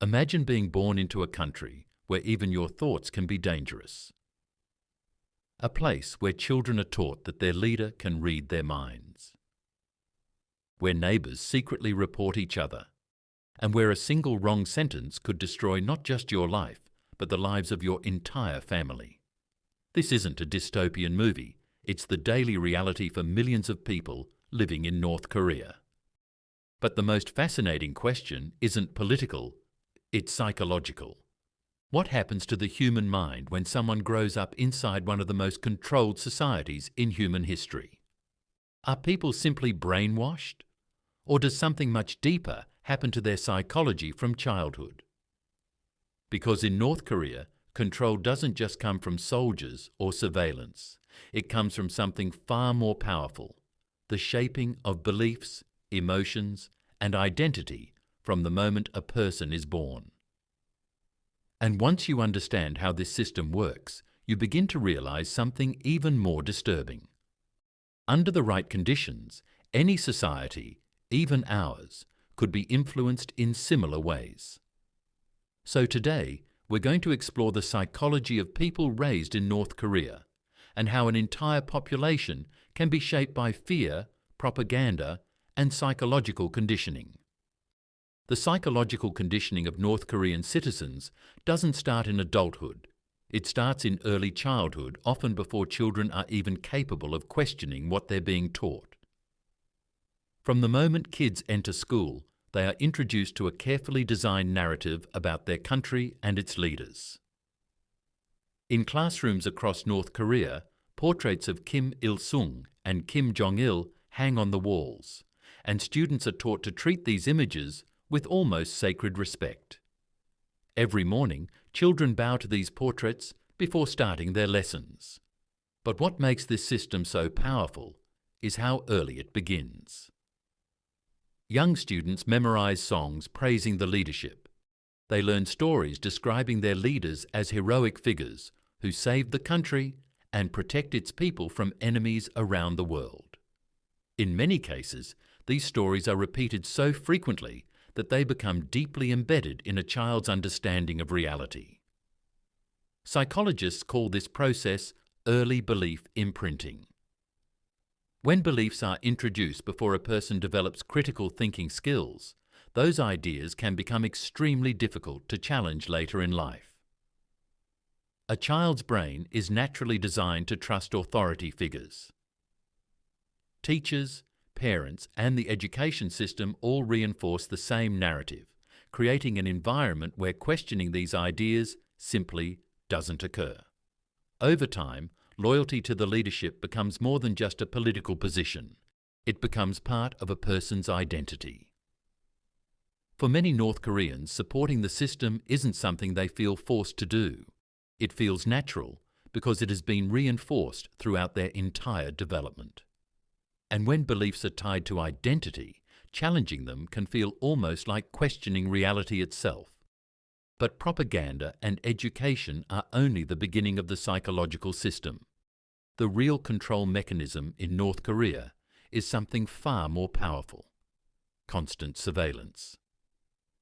Imagine being born into a country where even your thoughts can be dangerous. A place where children are taught that their leader can read their minds. Where neighbours secretly report each other, and where a single wrong sentence could destroy not just your life, but the lives of your entire family. This isn't a dystopian movie, it's the daily reality for millions of people living in North Korea. But the most fascinating question isn't political, it's psychological. What happens to the human mind when someone grows up inside one of the most controlled societies in human history? Are people simply brainwashed? Or does something much deeper happen to their psychology from childhood? Because in North Korea, control doesn't just come from soldiers or surveillance. It comes from something far more powerful, the shaping of beliefs, emotions, and identity from the moment a person is born. And once you understand how this system works, you begin to realize something even more disturbing. Under the right conditions, any society, even ours, could be influenced in similar ways. So today, we're going to explore the psychology of people raised in North Korea and how an entire population can be shaped by fear, propaganda, and psychological conditioning. The psychological conditioning of North Korean citizens doesn't start in adulthood. It starts in early childhood, often before children are even capable of questioning what they're being taught. From the moment kids enter school, they are introduced to a carefully designed narrative about their country and its leaders. In classrooms across North Korea, portraits of Kim Il-sung and Kim Jong-il hang on the walls, and students are taught to treat these images with almost sacred respect. Every morning, children bow to these portraits before starting their lessons. But what makes this system so powerful is how early it begins. Young students memorize songs praising the leadership. They learn stories describing their leaders as heroic figures who saved the country and protect its people from enemies around the world. In many cases, these stories are repeated so frequently that they become deeply embedded in a child's understanding of reality. Psychologists call this process early belief imprinting. When beliefs are introduced before a person develops critical thinking skills, those ideas can become extremely difficult to challenge later in life. A child's brain is naturally designed to trust authority figures. Teachers, parents, and the education system all reinforce the same narrative, creating an environment where questioning these ideas simply doesn't occur. Over time, loyalty to the leadership becomes more than just a political position. It becomes part of a person's identity. For many North Koreans, supporting the system isn't something they feel forced to do. It feels natural because it has been reinforced throughout their entire development. And when beliefs are tied to identity, challenging them can feel almost like questioning reality itself. But propaganda and education are only the beginning of the psychological system. The real control mechanism in North Korea is something far more powerful: constant surveillance.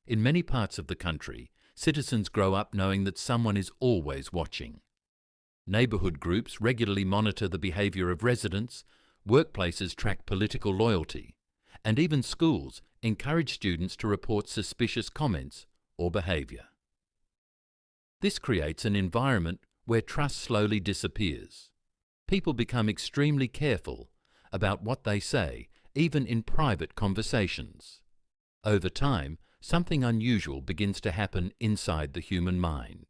In many parts of the country, citizens grow up knowing that someone is always watching. Neighbourhood groups regularly monitor the behaviour of residents, workplaces track political loyalty, and even schools encourage students to report suspicious comments or behaviour. This creates an environment where trust slowly disappears. People become extremely careful about what they say, even in private conversations. Over time, something unusual begins to happen inside the human mind.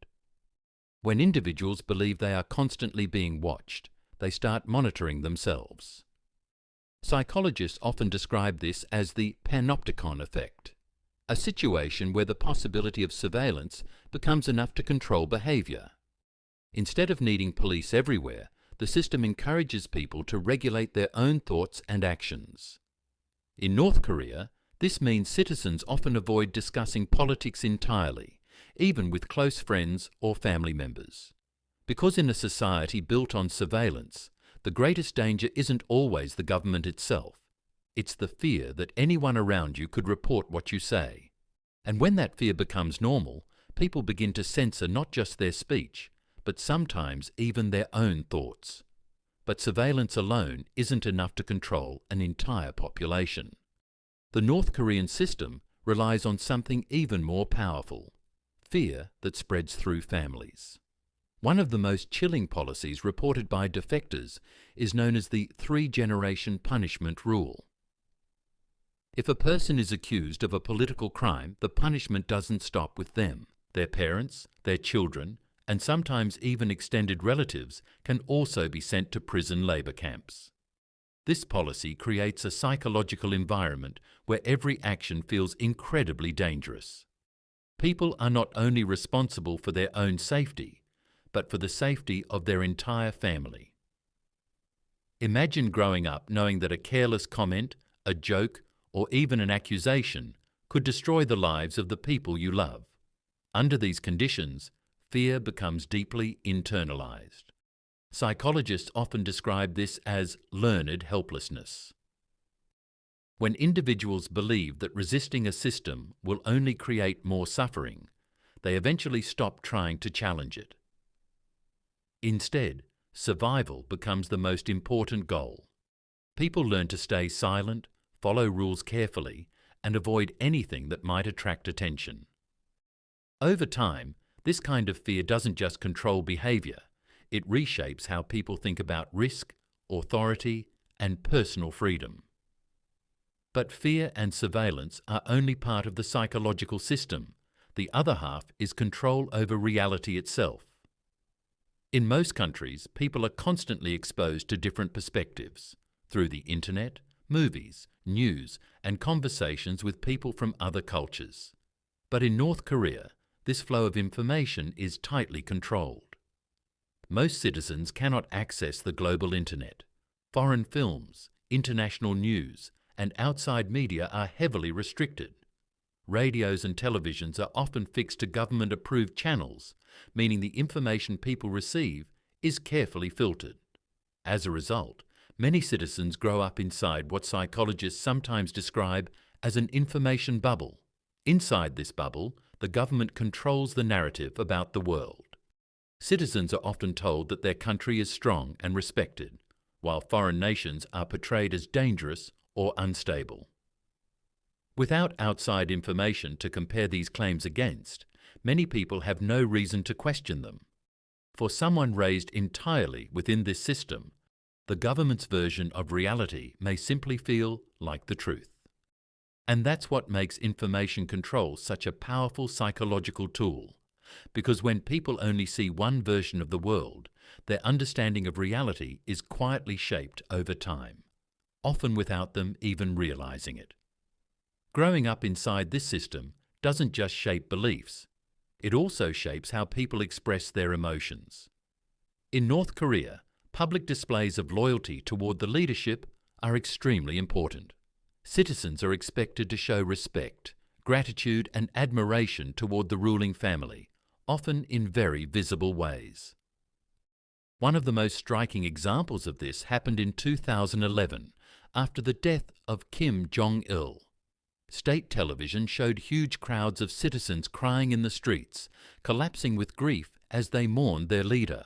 When individuals believe they are constantly being watched, they start monitoring themselves. Psychologists often describe this as the panopticon effect, a situation where the possibility of surveillance becomes enough to control behaviour. Instead of needing police everywhere, the system encourages people to regulate their own thoughts and actions. In North Korea, this means citizens often avoid discussing politics entirely, even with close friends or family members. Because in a society built on surveillance, the greatest danger isn't always the government itself. It's the fear that anyone around you could report what you say. And when that fear becomes normal, people begin to censor not just their speech, but sometimes even their own thoughts. But surveillance alone isn't enough to control an entire population. The North Korean system relies on something even more powerful: fear that spreads through families. One of the most chilling policies reported by defectors is known as the three-generation punishment rule. If a person is accused of a political crime, the punishment doesn't stop with them. Their parents, their children, and sometimes even extended relatives can also be sent to prison labor camps. This policy creates a psychological environment where every action feels incredibly dangerous. People are not only responsible for their own safety, but for the safety of their entire family. Imagine growing up knowing that a careless comment, a joke, or even an accusation could destroy the lives of the people you love. Under these conditions, fear becomes deeply internalized. Psychologists often describe this as learned helplessness. When individuals believe that resisting a system will only create more suffering, they eventually stop trying to challenge it. Instead, survival becomes the most important goal. People learn to stay silent, follow rules carefully, and avoid anything that might attract attention. Over time, this kind of fear doesn't just control behavior, it reshapes how people think about risk, authority, and personal freedom. But fear and surveillance are only part of the psychological system. The other half is control over reality itself. In most countries, people are constantly exposed to different perspectives through the internet, movies, news, and conversations with people from other cultures. But in North Korea, this flow of information is tightly controlled. Most citizens cannot access the global internet. Foreign films, international news, and outside media are heavily restricted. Radios and televisions are often fixed to government-approved channels, meaning the information people receive is carefully filtered. As a result, many citizens grow up inside what psychologists sometimes describe as an information bubble. Inside this bubble, the government controls the narrative about the world. Citizens are often told that their country is strong and respected, while foreign nations are portrayed as dangerous or unstable. Without outside information to compare these claims against, many people have no reason to question them. For someone raised entirely within this system, the government's version of reality may simply feel like the truth. And that's what makes information control such a powerful psychological tool, because when people only see one version of the world, their understanding of reality is quietly shaped over time, often without them even realizing it. Growing up inside this system doesn't just shape beliefs, it also shapes how people express their emotions. In North Korea, public displays of loyalty toward the leadership are extremely important. Citizens are expected to show respect, gratitude, and admiration toward the ruling family, often in very visible ways. One of the most striking examples of this happened in 2011, after the death of Kim Jong-il. State television showed huge crowds of citizens crying in the streets, collapsing with grief as they mourned their leader.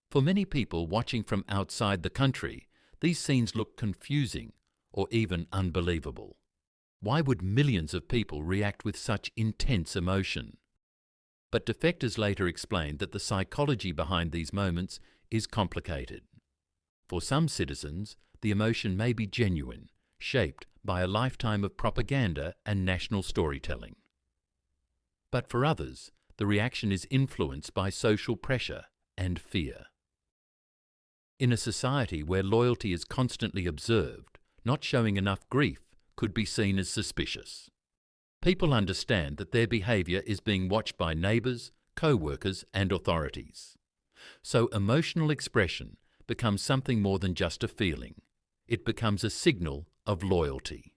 For many people watching from outside the country, these scenes look confusing or even unbelievable. Why would millions of people react with such intense emotion? But defectors later explained that the psychology behind these moments is complicated. For some citizens, the emotion may be genuine, shaped by a lifetime of propaganda and national storytelling. But for others, the reaction is influenced by social pressure and fear. In a society where loyalty is constantly observed, not showing enough grief could be seen as suspicious. People understand that their behavior is being watched by neighbors, co-workers, and authorities. So emotional expression becomes something more than just a feeling. It becomes a signal of loyalty.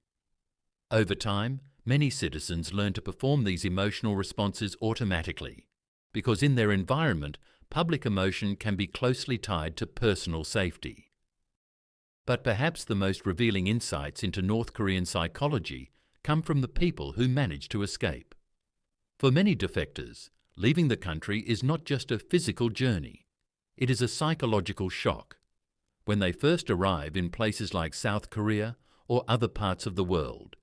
Over time, many citizens learn to perform these emotional responses automatically, because in their environment, public emotion can be closely tied to personal safety. But perhaps the most revealing insights into North Korean psychology come from the people who manage to escape. For many defectors, leaving the country is not just a physical journey. It is a psychological shock. When they first arrive in places like South Korea or other parts of the world,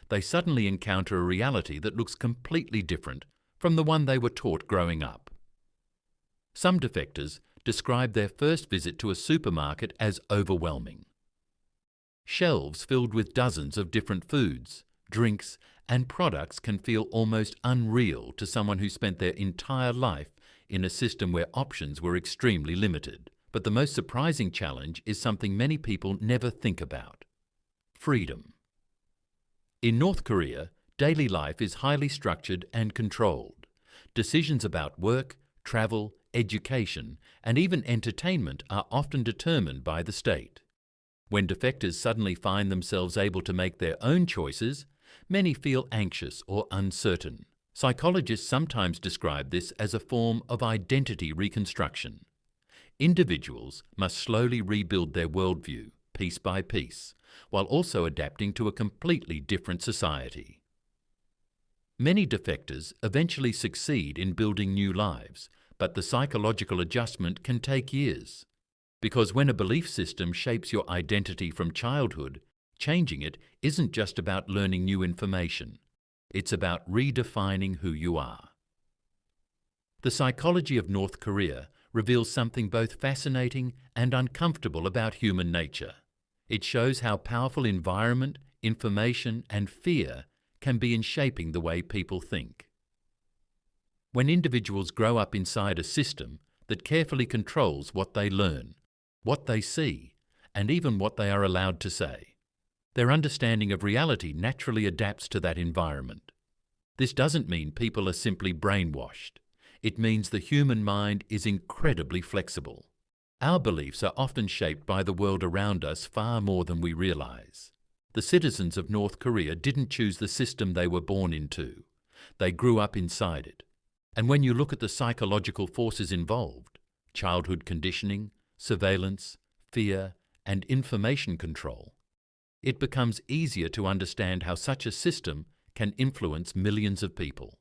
they suddenly encounter a reality that looks completely different from the one they were taught growing up. Some defectors describe their first visit to a supermarket as overwhelming. Shelves filled with dozens of different foods, drinks, and products can feel almost unreal to someone who spent their entire life in a system where options were extremely limited. But the most surprising challenge is something many people never think about: freedom. In North Korea, daily life is highly structured and controlled. Decisions about work, travel, education, and even entertainment are often determined by the state. When defectors suddenly find themselves able to make their own choices, many feel anxious or uncertain. Psychologists sometimes describe this as a form of identity reconstruction. Individuals must slowly rebuild their worldview, piece by piece, while also adapting to a completely different society. Many defectors eventually succeed in building new lives, but the psychological adjustment can take years. Because when a belief system shapes your identity from childhood, changing it isn't just about learning new information. It's about redefining who you are. The psychology of North Korea reveals something both fascinating and uncomfortable about human nature. It shows how powerful environment, information, and fear can be in shaping the way people think. When individuals grow up inside a system that carefully controls what they learn, what they see, and even what they are allowed to say, their understanding of reality naturally adapts to that environment. This doesn't mean people are simply brainwashed. It means the human mind is incredibly flexible. Our beliefs are often shaped by the world around us far more than we realize. The citizens of North Korea didn't choose the system they were born into. They grew up inside it. And when you look at the psychological forces involved, childhood conditioning, surveillance, fear, and information control, it becomes easier to understand how such a system can influence millions of people.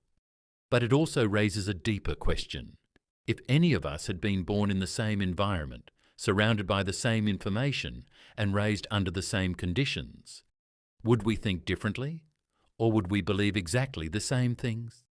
But it also raises a deeper question. If any of us had been born in the same environment, surrounded by the same information, and raised under the same conditions, would we think differently? Or would we believe exactly the same things?